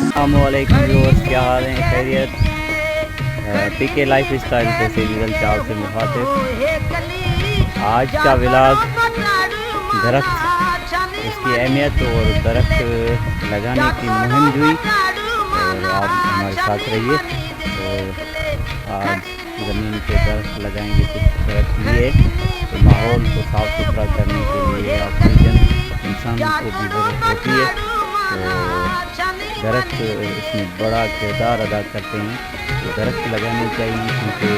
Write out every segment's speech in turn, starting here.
अस्सलामुअलैकुम व्यूअर्स, क्या हाल है? खैरियत? पीके लाइफ स्टाइल से सीजल चाव से मुखातिब। आज का व्लॉग दरख्त, इसकी अहमियत और दरख्त लगाने की मुहिम हुई, और आप हमारे साथ रहिए। और आज ज़मीन पे दरख्त लगाएंगे, कुछ दरख्त लिए तो माहौल को साफ़ सुथरा करने के लिए ऑक्सीजन इंसान को भी ज़रूरत होती है, तो दरख्त इसमें बड़ा किरदार अदा करते हैं। तो दरख्त लगाने चाहिए, क्योंकि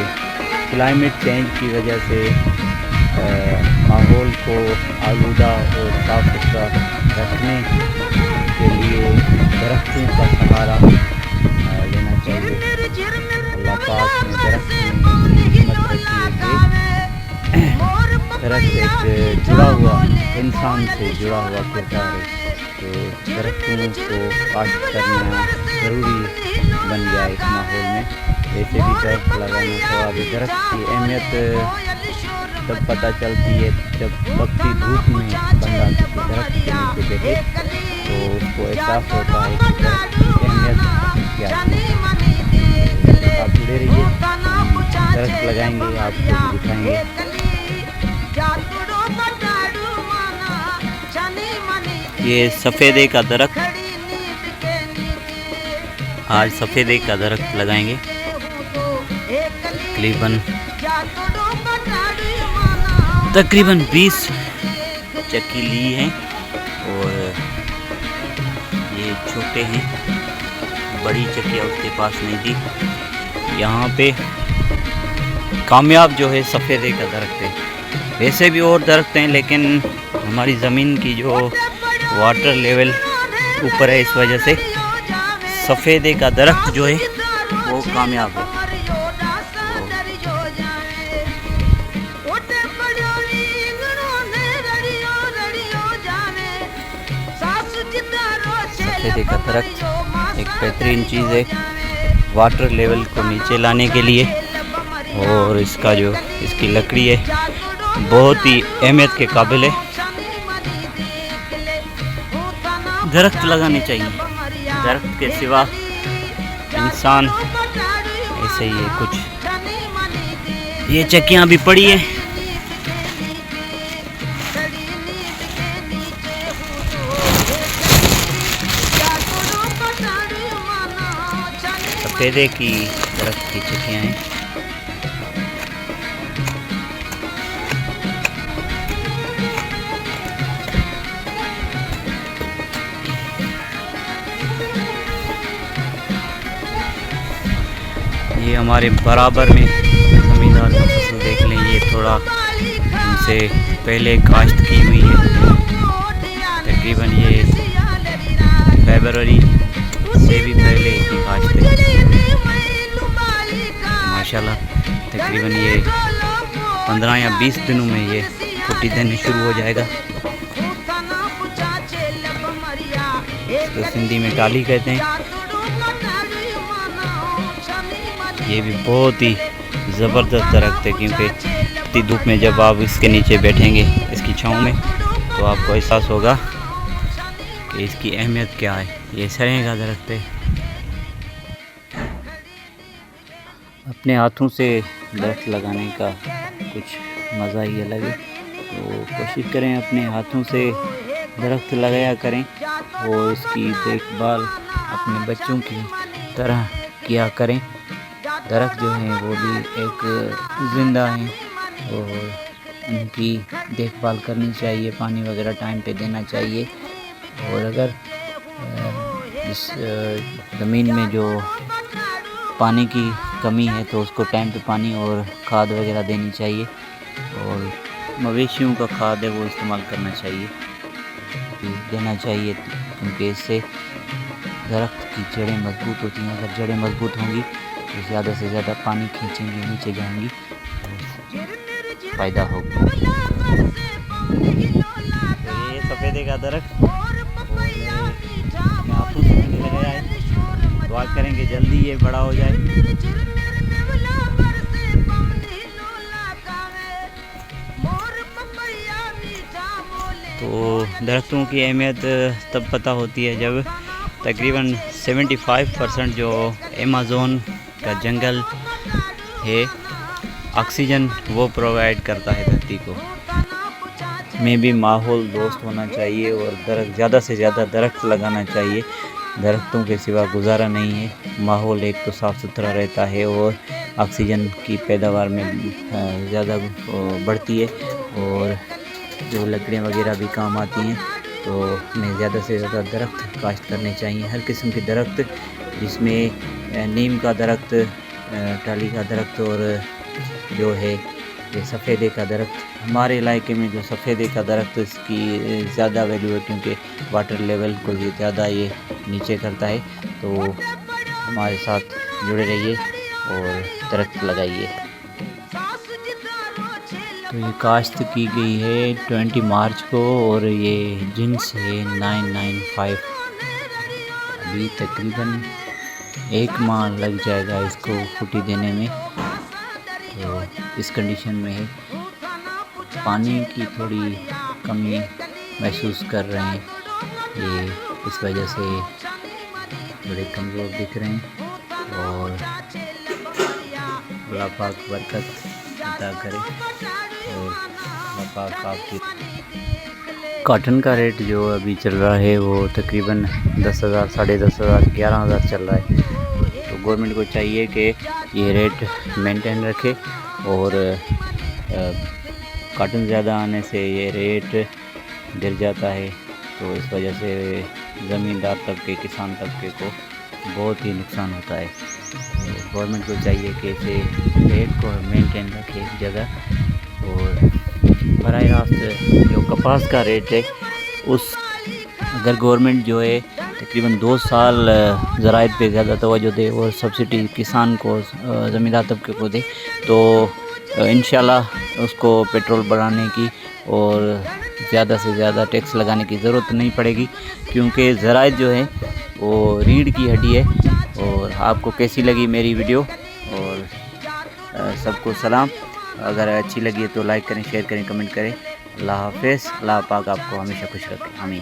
क्लाइमेट चेंज की वजह से माहौल को आलूदा और साफ़ सुथरा रखने के लिए दरख्तों का सहारा लेना चाहिए। अल्लाह पाक ने दरख्त में हिम्मत रखी है कि दरख्त एक जुड़ा हुआ इंसान से जुड़ा हुआ किरदार है, तो दरख्तों को काश्त करना ज़रूरी बन गया इस माहौल में। वैसे भी दरख्त लगाना सवाब है। दरख्त की अहमियत तब पता चलती है जब तपती धूप में बंदा किसी दरख्त के नीचे बैठे, तो उसको एहसास होता है कि दरख्त की अहमियत क्या है। आप जुड़े रहिए, दरख्त लगाएंगे, आपको दिखाएंगे। ये सफ़ेदे का दरख्त, आज सफ़ेदे का दरख्त लगाएंगे। तकरीबन 20 चक्की ली हैं, और ये छोटे हैं, बड़ी चक्कियाँ उसके पास नहीं थी। यहाँ पे कामयाब जो है सफ़ेदे का दरख्त है। वैसे भी और दरख्त हैं, लेकिन हमारी ज़मीन की जो वाटर लेवल ऊपर है, इस वजह से सफ़ेदे का दरख्त जो है वो कामयाब है। सफ़ेदे का दरख्त एक बेहतरीन चीज़ है वाटर लेवल को नीचे लाने के लिए, और इसका जो इसकी लकड़ी है बहुत ही अहमियत के काबिल है। दरख्त लगाने चाहिए, दरख्त के सिवा इंसान ऐसे ही है कुछ। ये चक्कियाँ भी पड़ी हैं, सफ़ेदे की दरख्त की चक्कियाँ हैं। ये हमारे बराबर में ज़मींदार का फसल देख लें, ये थोड़ा हमसे पहले काश्त की हुई है। तकरीबन ये फरवरी से भी पहले की काश्त है माशाल्लाह। तकरीबन ये 15 या 20 दिनों में ये फुटी देने शुरू हो जाएगा। तो सिंधी में टाली कहते हैं। ये भी बहुत ही ज़बरदस्त दरख्त है, क्योंकि इतनी धूप में जब आप इसके नीचे बैठेंगे, इसकी छाँव में, तो आपको एहसास होगा कि इसकी अहमियत क्या है। ये सरें का दरख्त है। अपने हाथों से दरख्त लगाने का कुछ मज़ा ही अलग है, तो कोशिश करें अपने हाथों से दरख्त लगाया करें, और उसकी देखभाल अपने बच्चों की तरह किया करें। दरख्त जो हैं वो भी एक ज़िंदा हैं, और उनकी देखभाल करनी चाहिए, पानी वगैरह टाइम पे देना चाहिए। और अगर इस ज़मीन में जो पानी की कमी है, तो उसको टाइम पे पानी और खाद वगैरह देनी चाहिए, और मवेशियों का खाद है वो इस्तेमाल करना चाहिए, देना चाहिए, क्योंकि इससे दरख्त की जड़ें मजबूत होती हैं। अगर जड़ें मजबूत होंगी तो ज़्यादा से ज़्यादा पानी खींचेंगी, नीचे जाएंगी, फ़ायदा होगा। तो ये सफ़ेदे का दरख्त हाथों से लगाया है, दुआ करेंगे जल्दी ये बड़ा हो जाए। तो تو درختوں کی اہمیت تب پتہ ہوتی ہے جب تقریباً 75% جو ایمیزون کا جنگل ہے آکسیجن وہ پرووائڈ کرتا ہے دھرتی کو. میں بھی ماحول دوست ہونا چاہیے اور زیادہ سے زیادہ درخت لگانا چاہیے. درختوں کے سوا گزارا نہیں ہے. ماحول ایک تو صاف ستھرا رہتا ہے اور آکسیجن کی پیداوار میں زیادہ بڑھتی ہے اور جو لکڑیاں وغیرہ بھی کام آتی ہیں. تو ہمیں زیادہ سے زیادہ درخت کاشت کرنے چاہیے. ہر قسم کے درخت جس میں نیم کا درخت، ٹالی کا درخت اور جو ہے یہ سفیدے کا درخت. ہمارے علاقے میں جو سفیدے کا درخت اس کی زیادہ ویلیو ہے کیونکہ واٹر لیول کو زیادہ یہ نیچے کرتا ہے. تو ہمارے ساتھ جڑے رہیے اور درخت لگائیے. تو یہ کاشت کی گئی ہے 20 مارچ کو اور یہ جنس ہے 995. ابھی تقریباً 1 ماہ لگ جائے گا اس کو پھوٹی دینے میں. تو اس کنڈیشن میں ہے. پانی کی تھوڑی کمی محسوس کر رہے ہیں. یہ اس وجہ سے بڑے کمزور دکھ رہے ہیں اور اللہ پاک برکت عطا کرے. اور اللہ پاک آپ کی کاٹن کا ریٹ جو ابھی چل رہا ہے وہ تقریباً 10,000 10,500 11,000 چل رہا ہے. تو گورنمنٹ کو چاہیے کہ یہ ریٹ مینٹین رکھے اور کاٹن زیادہ آنے سے یہ ریٹ گر جاتا ہے. تو اس وجہ سے زمیندار طبقے، کسان طبقے کو بہت ہی نقصان ہوتا ہے. گورنمنٹ کو چاہیے کہ اسے ریٹ کو مینٹین رکھے ایک جگہ. اور براہ راست جو کپاس کا ریٹ ہے اگر گورنمنٹ جو ہے تقریباً 2 سال زراعت پہ زیادہ توجہ دے اور سبسڈی کسان کو، زمیندار طبقے کو دے تو انشاءاللہ اس کو پیٹرول بڑھانے کی اور زیادہ سے زیادہ ٹیکس لگانے کی ضرورت نہیں پڑے گی. کیونکہ زراعت جو ہے وہ ریڑھ کی ہڈی ہے. اور آپ کو کیسی لگی میری ویڈیو؟ اور سب کو سلام. اگر اچھی لگی تو لائک کریں، شیئر کریں، کمنٹ کریں. اللہ حافظ. اللہ پاک آپ کو ہمیشہ خوش رکھے. آمین.